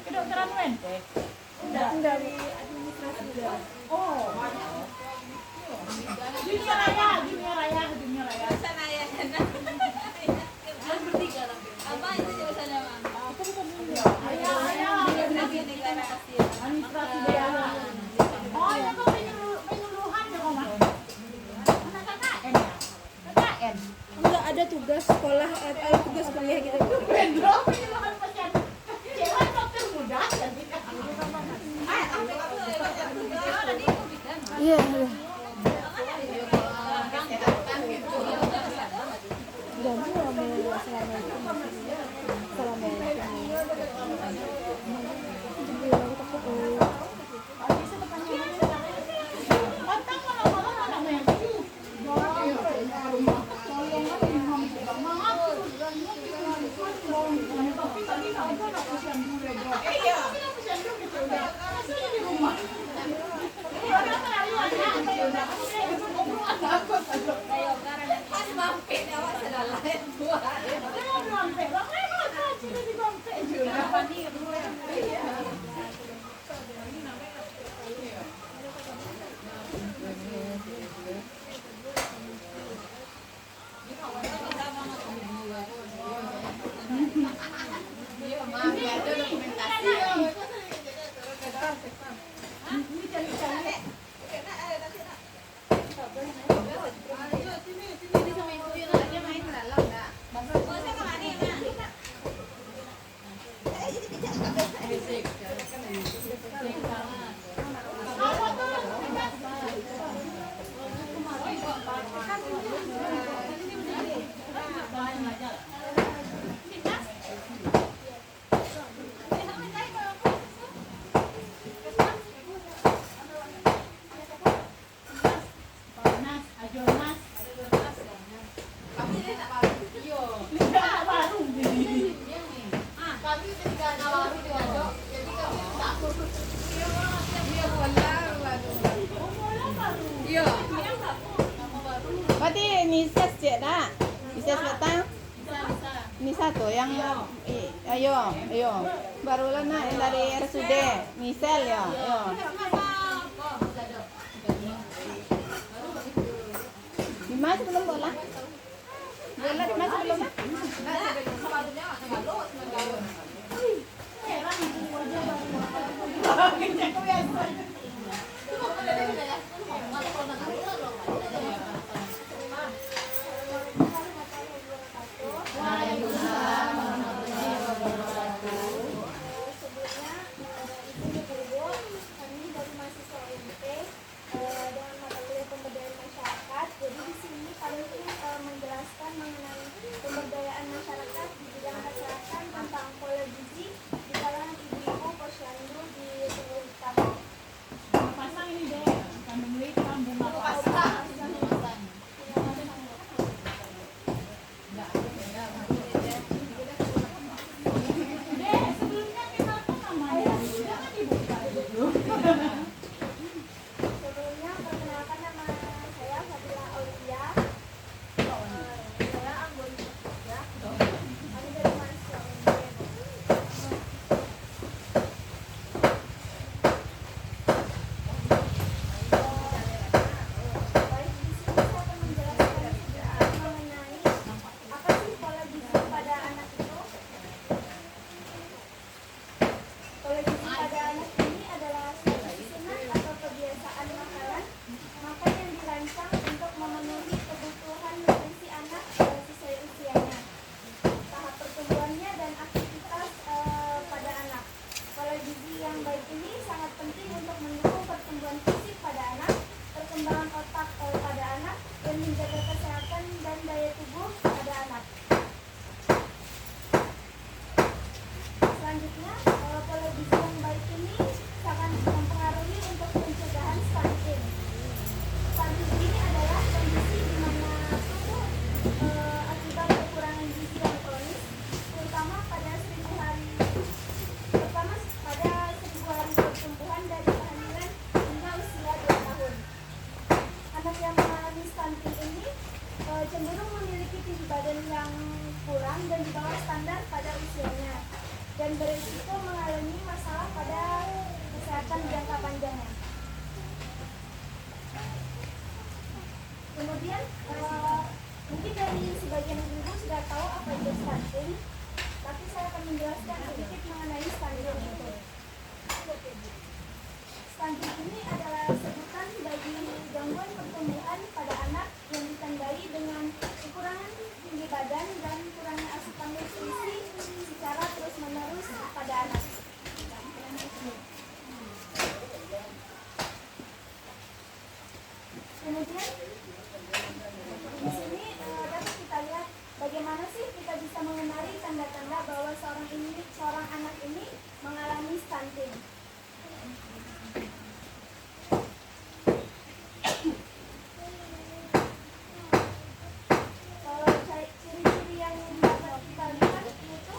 Kedokteran UNP? Dari administrasi. Oh, dunia raya. Sana ya, sana. Bertiga lah. Apa itu jurusannya, Bang? Aku bukan dunia. Administrasi daerah. Oh, ya kok penyuluhan ya, Mama? Anak KKN ya? KKN. Enggak ada tugas sekolah atau tugas kuliah gitu. Bendro penyuluhan pasien. Cewek dokter muda. Iya. Ganti selama itu. Berarti Nises cek dah. Nises datang. Ini satu yang ayo. Barulah nak yang dari RSUD. Misal ya. Ayo. Dimas belum bola? Bola Dimas belum? cenderung memiliki tinggi badan yang kurang dan di bawah standar pada usianya, dan berisiko mengalami masalah pada kesehatan jangka panjangnya. Kemudian mungkin dari sebagian ibu sudah tahu apa itu stunting, tapi saya akan menjelaskan sedikit mengenai stunting itu. Stunting ini adalah sebutan bagi gangguan pertumbuhan pada anak yang ditandai dengan kekurangan tinggi badan dan kurangnya asupan nutrisi secara terus-menerus pada anak. Kemudian di sini dapat kita lihat bagaimana sih kita bisa mengenali tanda-tanda bahwa seorang anak ini mengalami stunting. Ciri-ciri yang dapat kita lihat itu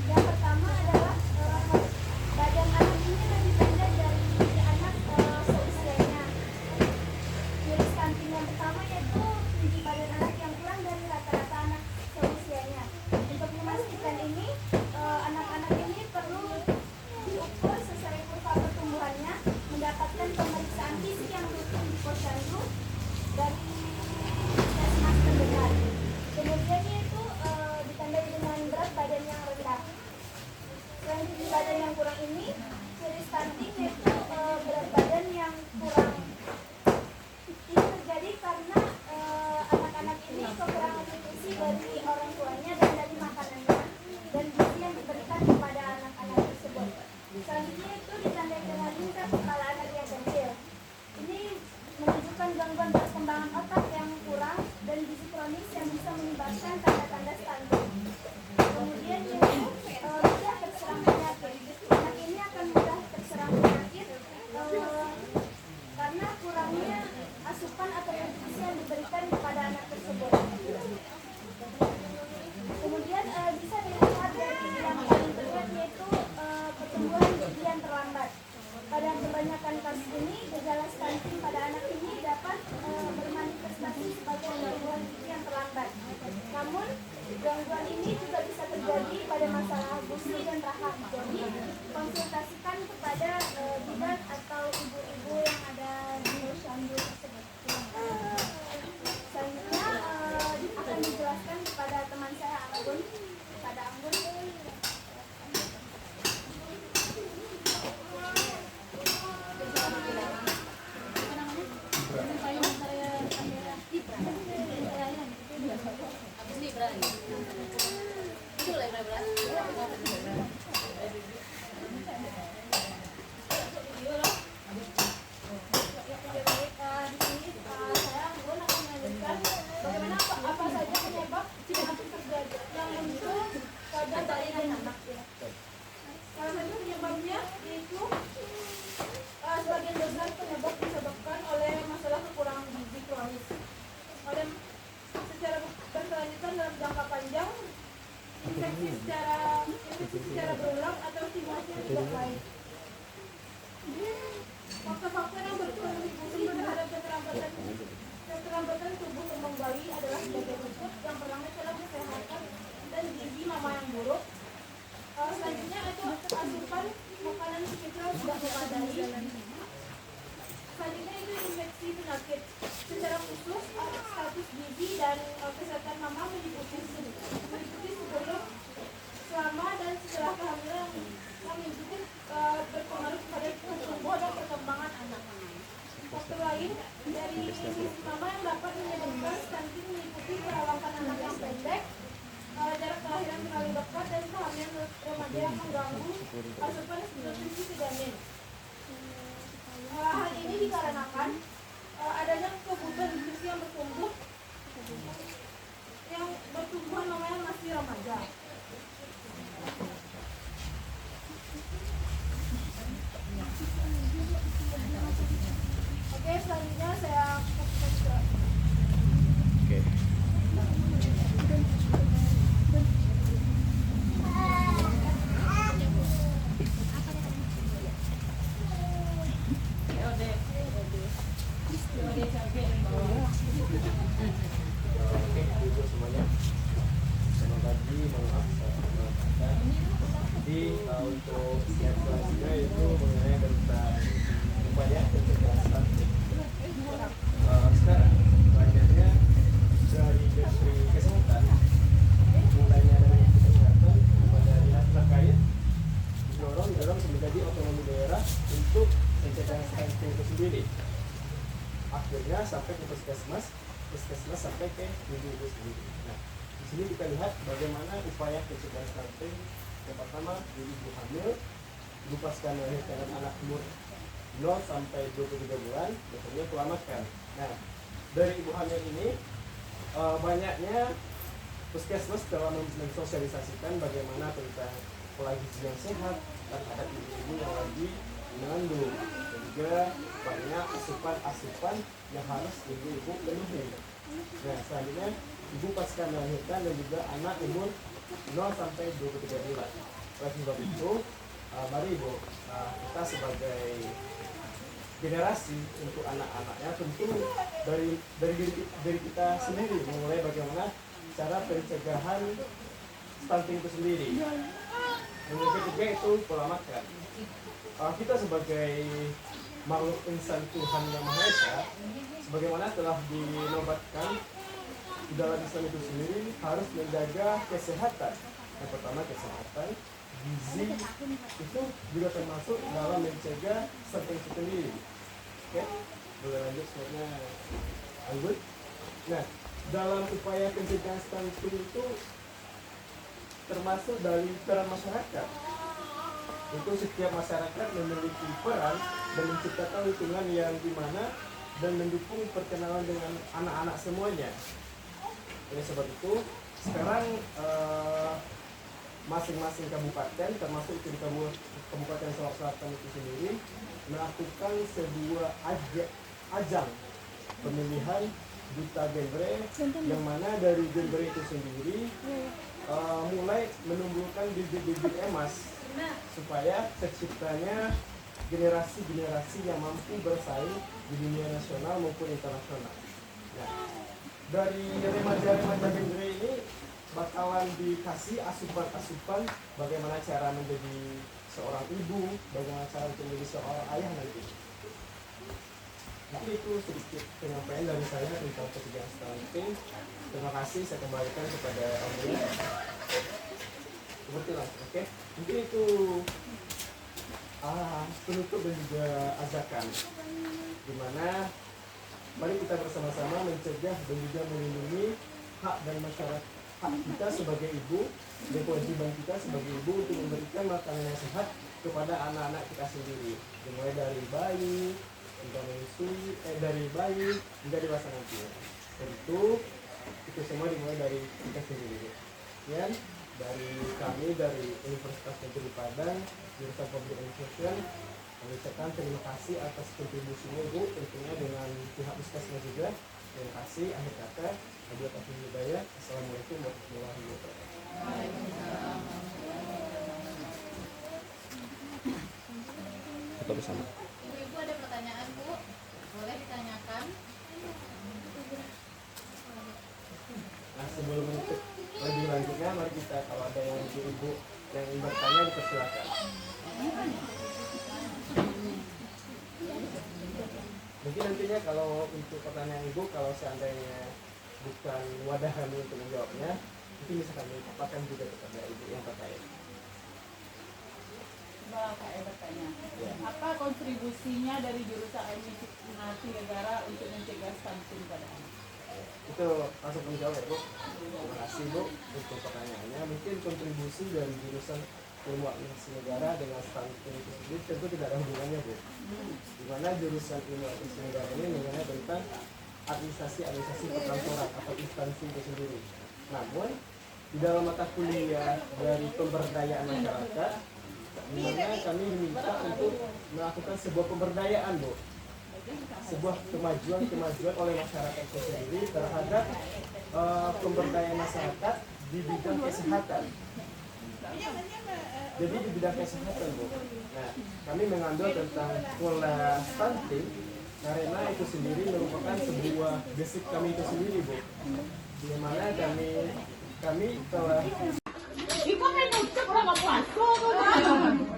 yang pertama adalah badan anak ini lebih pendek dari anak seusianya. Ciri stunting yang pertama yaitu tinggi badan anak yang kurang dari rata-rata anak seusianya. Untuk memastikan ini, anak-anak ini perlu diukur sesuai kurva pertumbuhannya, mendapatkan pemeriksaan fisik yang rutin di posyandu dari puskesmas terdekat. Kemudian yaitu ditandai dengan berat badan yang rendah. Selain tinggi badan yang kurang ini, ciri stunting yaitu berat badan yang kurang. Ini terjadi karena anak-anak ini kekurangan nutrisi dari orang tuanya dan dari makanannya dan gizi yang diberikan kepada anak-anak tersebut. Selanjutnya itu ditandai dengan tingkat kepala anak yang kecil. Ini menunjukkan gangguan perkembangan otak yang kurang dan gizi kronis yang bisa menyebabkan tanda-tanda stunting. Kemudian yaitu mudah terserang penyakit. Anak ini akan mudah terserang penyakit karena kurangnya asupan atau nutrisi yang diberikan kepada anak tersebut. Kemudian bisa dilihat dari yang paling terlihat yaitu pertumbuhan gigi yang terlambat. Pada kebanyakan kasus ini, gejala stunting pada anak ini dapat bermanifestasi sebagai pertumbuhan gigi yang terlambat. Namun, gangguan ini juga bisa terjadi pada masalah gusi dan rahang. Jadi, konsultasikan kepada bidan atau ibu-ibu yang ada di posyandu tersebut. Selanjutnya akan dijelaskan kepada teman saya Anggun, pada Anggun. Bagaimana apa saja penyebab penyakit terjadi yang muncul pada bayi dan anak ya. Salah satu penyebabnya yaitu sebagian besar penyebab disebabkan oleh masalah kekurangan gizi kronis. Oleh secara berkelanjutan dalam jangka panjang, infeksi secara berulang atau stimulasi yang tidak baik. Faktor-faktor yang berkontribusi terhadap keterlambatan tubuh kembang bayi adalah sebagai berikut. Yang pertama adalah kesehatan dan gizi mama yang buruk. Selanjutnya itu asupan makanan sekitar tidak memadai. Selanjutnya itu infeksi penyakit. Secara khusus status gizi dan kesehatan mama meliputi sebelum, selama dan setelah kehamilan yang mengikuti berpengaruh pada pertumbuhan dan perkembangan anak. Faktor lain dari sisi mama yang dapat menyebabkan stunting meliputi perawakan anak yang pendek, jarak kelahiran terlalu dekat, dan kehamilan remaja yang mengganggu asupan nutrisi ke janin. Hal ini dikarenakan adanya kebutuhan nutrisi yang bertumbuhan namanya masih remaja. Oke, selanjutnya saya kasih. Oke. Oke, ibu semuanya. Selamat pagi, mohon maaf saya melewatkan. Jadi untuk yang selanjutnya itu mengenai tentang upaya pencegahan stunting. Sekarang banyaknya dari Menteri Kesehatan, mulainya dari kesehatan kepada dinas terkait didorong menjadi otonomi daerah untuk pencegahan stunting itu sendiri. Akhirnya sampai ke puskesmas sampai ke ibu-ibu sendiri. Nah, di sini kita lihat bagaimana upaya pencegahan stunting. Yang pertama, ibu hamil, ibu pasca melahirkan anak umur 0 sampai 23 bulan, biasanya pola makan. Nah, dari ibu hamil ini banyaknya puskesmas telah mensosialisasikan bagaimana tentang pola gizi yang sehat terhadap ibu-ibu yang lagi mengandung, dan juga banyak asupan yang harus ibu-ibu penuhi. Nah, selanjutnya ibu pasca melahirkan dan juga anak umur 0 sampai 23 bulan. Oleh sebab itu, mari ibu, kita sebagai generasi untuk anak-anaknya tentu dari diri kita sendiri memulai bagaimana cara pencegahan stunting itu sendiri. Yang ketiga itu pola makan. Kita sebagai makhluk insan Tuhan Yang Maha Esa, sebagaimana telah dinobatkan di dalam Islam itu sendiri harus menjaga kesehatan. Yang pertama kesehatan, gizi itu juga termasuk dalam mencegah stunting itu sendiri. Oke, boleh lanjut semuanya. Lanjut. Nah, dalam upaya pencegahan stunting itu termasuk dari peran masyarakat. Itu setiap masyarakat memiliki peran dan menciptakan lingkungan yang dimana dan mendukung perkenalan dengan anak-anak semuanya. Oleh sebab itu, sekarang masing-masing kabupaten, termasuk di Kabupaten Solok Selatan itu sendiri, melakukan sebuah ajang pemilihan duta genre, yang mana dari genre itu sendiri mulai menumbuhkan bibit-bibit emas supaya terciptanya generasi-generasi yang mampu bersaing di dunia nasional maupun internasional. Nah, dari remaja-remaja genre ini bakalan dikasih asupan-asupan bagaimana cara menjadi seorang ibu, bagaimana cara menjadi seorang ayah nanti. Jadi itu sedikit penyampaian dari saya tentang pencegahan stunting. Terima kasih, saya kembalikan kepada Om. Seperti langsung, oke? Mungkin itu penutup dan juga ajakan, dimana mari kita bersama-sama mencegah dan juga melindungi hak dan masyarakat, hak kita sebagai ibu dan kewajiban kita sebagai ibu untuk memberikan makanan yang sehat kepada anak-anak kita sendiri, dimulai dari bayi hingga menyusui, dari bayi hingga dewasa nanti. Tentu itu semua dimulai dari kita sendiri. Kemudian dari kami dari Universitas Negeri Padang, jurusan Public Administration, mengucapkan terima kasih atas kontribusinya Ibu, tentunya dengan pihak puskesmas juga. Terima kasih. Akhir kata, Wabillahi taufiq wal hidayah. Assalamualaikum warahmatullahi wabarakatuh. Kita bersama. Ibu ada pertanyaan, Bu? Boleh ditanyakan? Nah, sebelum menutup lebih lanjutnya, mari kita, kalau ada yang ibu yang ingin bertanya, dipersilakan. Mungkin nantinya kalau untuk pertanyaan ibu, kalau seandainya bukan wadah kami untuk menjawabnya, mungkin bisa kami paparkan juga kepada ibu yang terkait. Saya bertanya, Ya. apa kontribusinya dari jurusan administrasi negara untuk mencegah stunting pada anak? Itu langsung menjawab ya Bu. Terima kasih Bu untuk pertanyaannya. Mungkin kontribusi dari jurusan ilmu administrasi negara dengan stunting itu sendiri tentu tidak ada hubungannya Bu. Di mana jurusan ilmu administrasi negara ini mengenai tentang administrasi perkantoran atau instansi itu sendiri. Namun di dalam mata kuliah dari pemberdayaan masyarakat, di mana kami diminta untuk melakukan sebuah pemberdayaan Bu, sebuah kemajuan oleh masyarakat itu sendiri terhadap pemberdayaan masyarakat di bidang kesehatan. Jadi di bidang kesehatan Bu, nah kami mengambil tentang pola stunting karena itu sendiri merupakan sebuah basic kami itu sendiri, Bu. Di mana kami telah Ikaw may nagtsak na mapasok.